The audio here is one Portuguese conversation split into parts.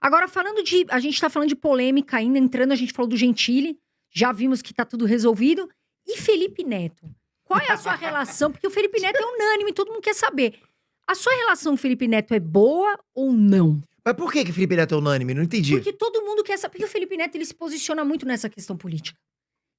Agora, a gente tá falando de polêmica ainda, entrando, a gente falou do Gentili, já vimos que tá tudo resolvido. E Felipe Neto? Qual é a sua relação? Porque o Felipe Neto é unânime, todo mundo quer saber. A sua relação com o Felipe Neto é boa ou não? Mas por que o Felipe Neto é unânime? Não entendi. Porque todo mundo quer saber. Porque o Felipe Neto, ele se posiciona muito nessa questão política.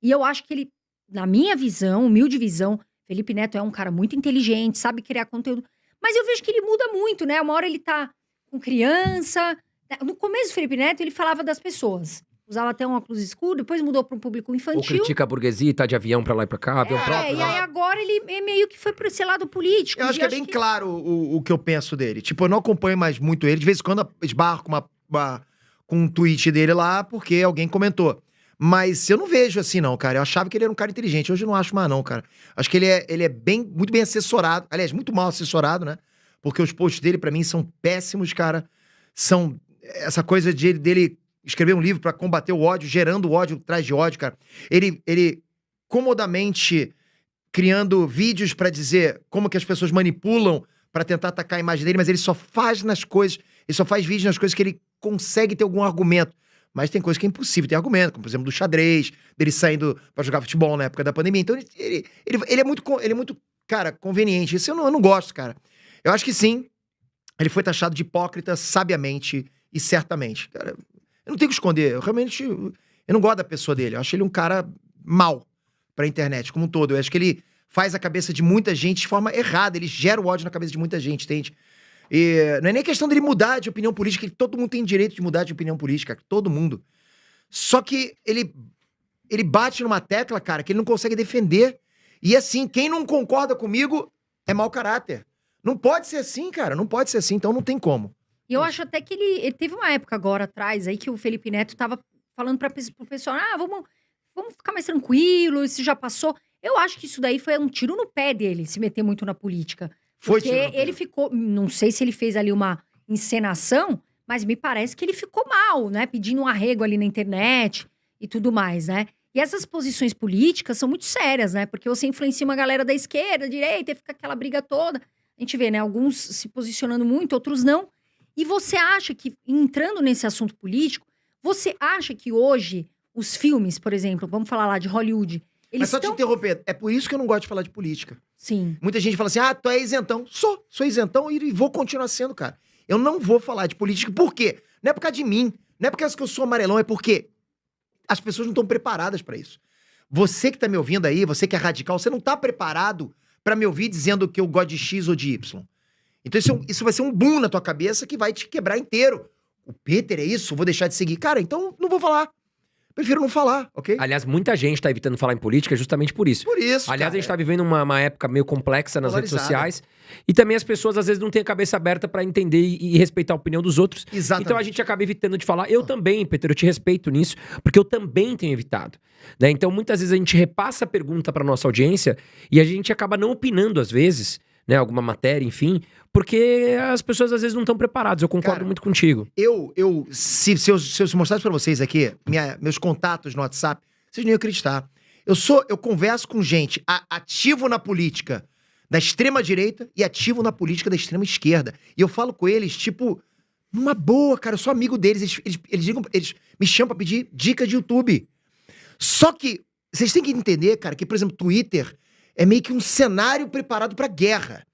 E eu acho que ele, na minha visão, humilde visão, Felipe Neto é um cara muito inteligente, sabe criar conteúdo. Mas eu vejo que ele muda muito, né? Uma hora ele tá com criança. No começo do Felipe Neto, ele falava das pessoas. Usava até um óculos escuro, depois mudou para um público infantil. Ou critica a burguesia, tá de avião pra lá e pra cá, avião próprio. E aí agora ele meio que foi pro esse lado político. Eu acho que é bem claro o que eu penso dele. Tipo, eu não acompanho mais muito ele. De vez em quando eu esbarro com um tweet dele lá, porque alguém comentou. Mas eu não vejo assim, não, cara. Eu achava que ele era um cara inteligente. Hoje eu não acho mais, não, cara. Acho que ele é muito bem assessorado. Aliás, muito mal assessorado, né? Porque os posts dele, pra mim, são péssimos, cara. São essa coisa dele escrever um livro pra combater o ódio, gerando ódio atrás de ódio, cara. Ele comodamente criando vídeos pra dizer como que as pessoas manipulam pra tentar atacar a imagem dele, mas ele só faz vídeos nas coisas que ele consegue ter algum argumento. Mas tem coisa que é impossível ter argumento, como por exemplo do xadrez, dele saindo pra jogar futebol na época da pandemia. Então ele é muito, cara, conveniente. Isso eu não gosto, cara. Eu acho que sim, ele foi taxado de hipócrita sabiamente e certamente. Cara, eu não tenho que esconder, eu não gosto da pessoa dele. Eu acho ele um cara mau pra internet como um todo. Eu acho que ele faz a cabeça de muita gente de forma errada, ele gera o ódio na cabeça de muita gente, entende? E não é nem questão dele mudar de opinião política, que todo mundo tem direito de mudar de opinião política, todo mundo. Só que ele bate numa tecla, cara, que ele não consegue defender. E assim, quem não concorda comigo é mau caráter. Não pode ser assim, cara, não pode ser assim, então não tem como. E eu acho até que ele teve uma época agora atrás aí que o Felipe Neto tava falando pro pessoal, vamos ficar mais tranquilo, isso já passou. Eu acho que isso daí foi um tiro no pé dele, se meter muito na política. Porque ele ficou, não sei se ele fez ali uma encenação, mas me parece que ele ficou mal, né? Pedindo um arrego ali na internet e tudo mais, né? E essas posições políticas são muito sérias, né? Porque você influencia uma galera da esquerda, direita, e fica aquela briga toda. A gente vê, né? Alguns se posicionando muito, outros não. E você acha que, entrando nesse assunto político, você acha que hoje os filmes, por exemplo, vamos falar lá de Hollywood, Mas só te interromper, é por isso que eu não gosto de falar de política. Sim. Muita gente fala assim, tu é isentão. Sou isentão e vou continuar sendo, cara. Eu não vou falar de política. Por quê? Não é por causa de mim, não é porque eu sou amarelão, é porque as pessoas não estão preparadas pra isso. Você que tá me ouvindo aí, você que é radical, você não tá preparado pra me ouvir dizendo que eu gosto de X ou de Y. Então isso vai ser um boom na tua cabeça que vai te quebrar inteiro. O Peter é isso? Vou deixar de seguir. Cara, então não vou falar. Prefiro não falar, ok? Aliás, muita gente tá evitando falar em política justamente por isso. Por isso, Aliás, cara, a gente tá vivendo uma época meio complexa nas redes polarizada. sociais. E também as pessoas, às vezes, não têm a cabeça aberta pra entender e respeitar a opinião dos outros. Exatamente. Então a gente acaba evitando de falar. Eu também, Peter, eu te respeito nisso, porque eu também tenho evitado. Né? Então, muitas vezes a gente repassa a pergunta pra nossa audiência e a gente acaba não opinando, às vezes, né? Alguma matéria, enfim, porque as pessoas, às vezes, não estão preparadas. Eu concordo muito contigo. Se eu mostrasse pra vocês aqui, meus contatos no WhatsApp, vocês não iam acreditar. Eu converso com gente ativo na política da extrema-direita e ativo na política da extrema-esquerda. E eu falo com eles, tipo, numa boa, cara, eu sou amigo deles. Eles me chamam pra pedir dica de YouTube. Só que vocês têm que entender, cara, que, por exemplo, Twitter é meio que um cenário preparado pra guerra.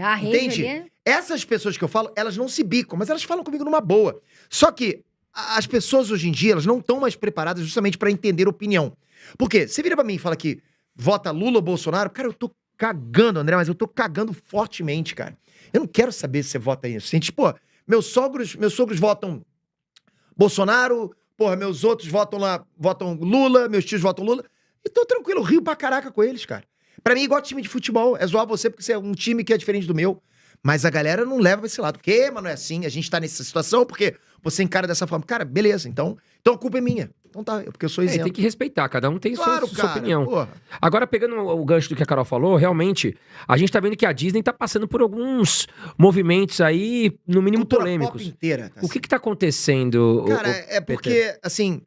A rede Entende? ali Essas pessoas que eu falo, elas não se bicam, mas elas falam comigo numa boa. Só que as pessoas hoje em dia, elas não estão mais preparadas justamente pra entender opinião. Por quê? Você vira pra mim e fala que vota Lula ou Bolsonaro, cara, eu tô cagando, André, mas eu tô cagando fortemente, cara. Eu não quero saber se você vota isso. Gente, pô, meus sogros votam Bolsonaro, porra, meus outros votam Lula, meus tios votam Lula. E tô tranquilo, eu rio pra caraca com eles, cara. Pra mim, igual time de futebol, é zoar você porque você é um time que é diferente do meu. Mas a galera não leva pra esse lado. Porque, mas não é assim, a gente tá nessa situação porque você encara dessa forma. Cara, beleza, então a culpa é minha. Então tá, porque eu sou isento. Tem que respeitar, cada um tem Claro, sua opinião. Porra. Agora, pegando o gancho do que a Carol falou, realmente, a gente tá vendo que a Disney tá passando por alguns movimentos aí, no mínimo Cultura polêmicos. pop inteira, tá O que tá acontecendo, Cara, é porque, assim,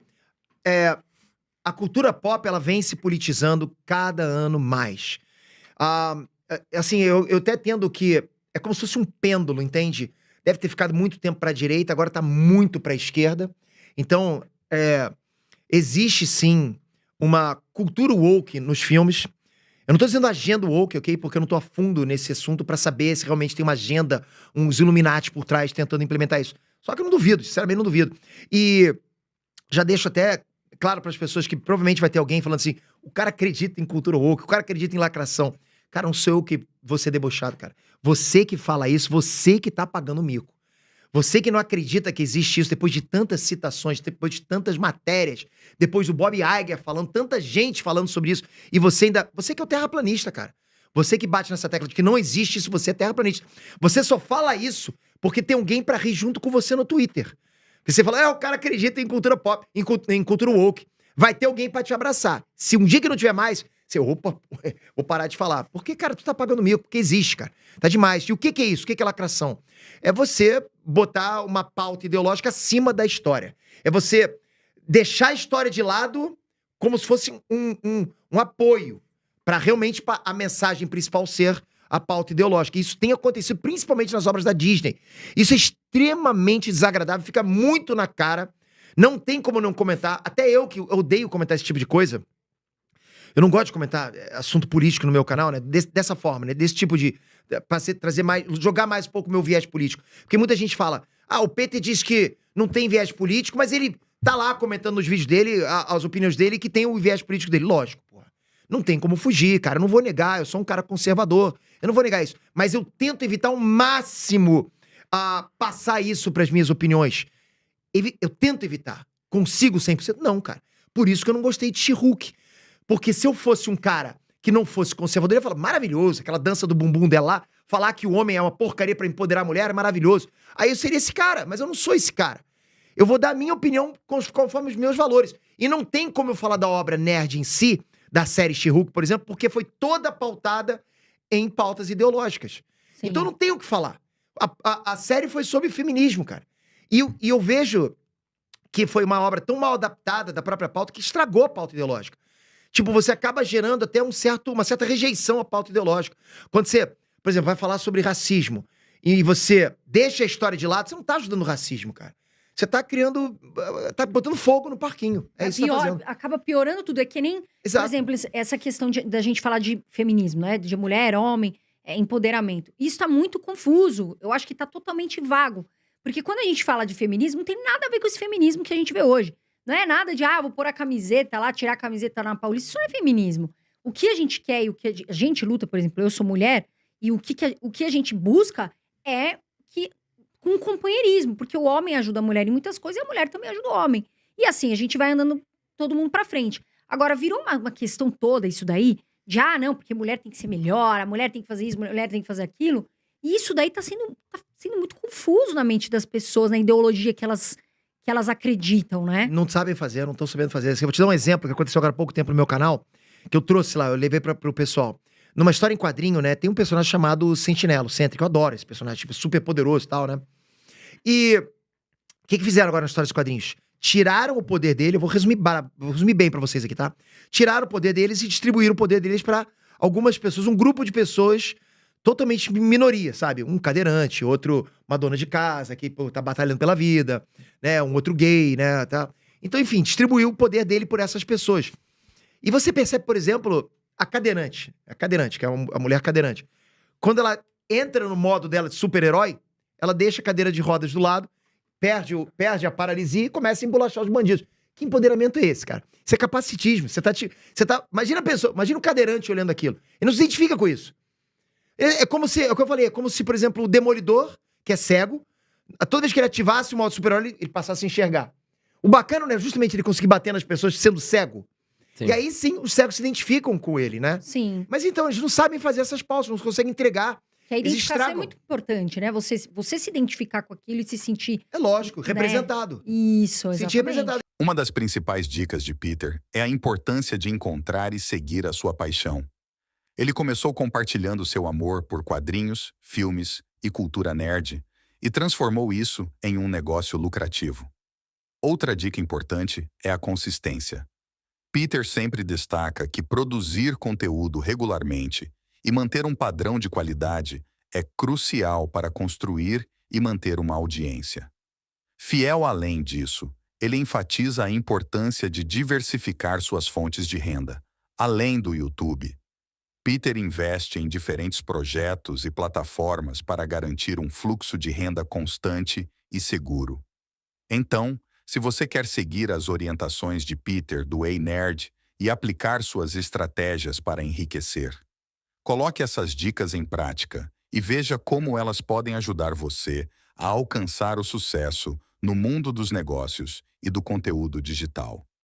a cultura pop, ela vem se politizando cada ano mais. Assim, eu até tendo que... É como se fosse um pêndulo, entende? deve ter ficado muito tempo pra direita, agora tá muito pra esquerda. Então, existe sim uma cultura woke nos filmes. Eu não tô dizendo agenda woke, ok? Porque eu não tô a fundo nesse assunto pra saber se realmente tem uma agenda, uns Illuminati por trás tentando implementar isso. Só que eu não duvido, sinceramente não duvido. E já deixo até claro pras pessoas que provavelmente vai ter alguém falando assim, o cara acredita em cultura woke, o cara acredita em lacração. Cara, não sou eu que vou ser debochado, cara. Você que fala isso, você que tá pagando mico. Você que não acredita que existe isso depois de tantas citações, depois de tantas matérias, depois do Bob Iger falando, tanta gente falando sobre isso, e você ainda... Você que é o terraplanista, cara. Você que bate nessa tecla de que não existe isso, você é terraplanista. Você só fala isso porque tem alguém pra rir junto com você no Twitter. Porque você fala, o cara acredita em cultura pop, em cultura woke. Vai ter alguém pra te abraçar. Se um dia que não tiver mais, você, opa, vou parar de falar. Porque, cara, tu tá pagando mico, porque existe, cara. Tá demais. E o que é isso? O que é lacração? É você botar uma pauta ideológica acima da história. É você deixar a história de lado como se fosse um apoio para realmente a mensagem principal ser a pauta ideológica. Isso tem acontecido principalmente nas obras da Disney. Isso é extremamente desagradável, fica muito na cara. Não tem como não comentar. Até eu, que odeio comentar esse tipo de coisa, eu não gosto de comentar assunto político no meu canal, né? Dessa forma, né? Desse tipo de... Pra trazer mais... Jogar mais um pouco o meu viés político. Porque muita gente fala, o PT diz que não tem viés político, mas ele tá lá comentando nos vídeos dele, as opiniões dele, que tem o viés político dele. Lógico, porra. Não tem como fugir, cara. Eu não vou negar, eu sou um cara conservador. Eu não vou negar isso. Mas eu tento evitar ao máximo passar isso pras minhas opiniões. Eu tento evitar. Consigo 100%? Não, cara. Por isso que eu não gostei de She-Hulk. Porque se eu fosse um cara que não fosse conservador, eu ia falar, maravilhoso, aquela dança do bumbum dela lá, falar que o homem é uma porcaria pra empoderar a mulher é maravilhoso. Aí eu seria esse cara, mas eu não sou esse cara. Eu vou dar a minha opinião conforme os meus valores. E não tem como eu falar da obra nerd em si, da série She-Hulk, por exemplo, porque foi toda pautada em pautas ideológicas. Sim. Então não tem o que falar. A série foi sobre feminismo, cara. E eu vejo que foi uma obra tão mal adaptada da própria pauta que estragou a pauta ideológica. Tipo, você acaba gerando até uma certa rejeição à pauta ideológica. Quando você, por exemplo, vai falar sobre racismo e você deixa a história de lado, você não tá ajudando o racismo, cara. Você tá criando, tá botando fogo no parquinho. É isso que tá fazendo. Acaba piorando tudo. É que nem, Exato. Por exemplo, essa questão da gente falar de feminismo, né? De mulher, homem, empoderamento. Isso tá muito confuso. Eu acho que tá totalmente vago. Porque quando a gente fala de feminismo, não tem nada a ver com esse feminismo que a gente vê hoje. Não é nada de, vou pôr a camiseta lá, tirar a camiseta na Paulista. Isso não é feminismo. O que a gente quer e o que a gente luta, por exemplo, eu sou mulher, e o que a gente busca é que com companheirismo, porque o homem ajuda a mulher em muitas coisas e a mulher também ajuda o homem. E assim, a gente vai andando todo mundo pra frente. Agora, virou uma questão toda isso daí, de, não, porque mulher tem que ser melhor, a mulher tem que fazer isso, a mulher tem que fazer aquilo. E isso daí tá sendo muito confuso na mente das pessoas, na ideologia que elas acreditam, né? Não sabem fazer, não estão sabendo fazer. Eu vou te dar um exemplo que aconteceu agora há pouco tempo no meu canal, que eu trouxe lá, eu levei pro pessoal. Numa história em quadrinho, né, tem um personagem chamado Sentinela, o Sentry, que eu adoro esse personagem, tipo, super poderoso e tal, né? E o que fizeram agora nas histórias de quadrinhos? Tiraram o poder dele, eu vou resumir bem pra vocês aqui, tá? Tiraram o poder deles e distribuíram o poder deles pra algumas pessoas, um grupo de pessoas totalmente minoria, sabe? Um cadeirante, outro uma dona de casa que tá batalhando pela vida, né? Um outro gay, né? Tá? Então, enfim, distribuiu o poder dele por essas pessoas. E você percebe, por exemplo, a cadeirante, que é a mulher cadeirante. Quando ela entra no modo dela de super-herói, ela deixa a cadeira de rodas do lado, perde a paralisia e começa a embolachar os bandidos. Que empoderamento é esse, cara? Isso é capacitismo. Imagina a pessoa, imagina o cadeirante olhando aquilo. Ele não se identifica com isso. É como se, é o que eu falei, é como se, por exemplo, o Demolidor, que é cego, toda vez que ele ativasse o modo super-herói, ele passasse a enxergar. O bacana, né, justamente ele conseguir bater nas pessoas sendo cego. Sim. E aí sim, os cegos se identificam com ele, né? Sim. Mas então, eles não sabem fazer essas pausas, não conseguem entregar. Que a identificação é muito importante, né? Você se identificar com aquilo e se sentir... É lógico, representado. Isso, exatamente. Sentir representado. Uma das principais dicas de Peter é a importância de encontrar e seguir a sua paixão. Ele começou compartilhando seu amor por quadrinhos, filmes e cultura nerd e transformou isso em um negócio lucrativo. Outra dica importante é a consistência. Peter sempre destaca que produzir conteúdo regularmente e manter um padrão de qualidade é crucial para construir e manter uma audiência. Fiel além disso, ele enfatiza a importância de diversificar suas fontes de renda, além do YouTube. Peter investe em diferentes projetos e plataformas para garantir um fluxo de renda constante e seguro. Então, se você quer seguir as orientações de Peter do Ei Nerd e aplicar suas estratégias para enriquecer, coloque essas dicas em prática e veja como elas podem ajudar você a alcançar o sucesso no mundo dos negócios e do conteúdo digital.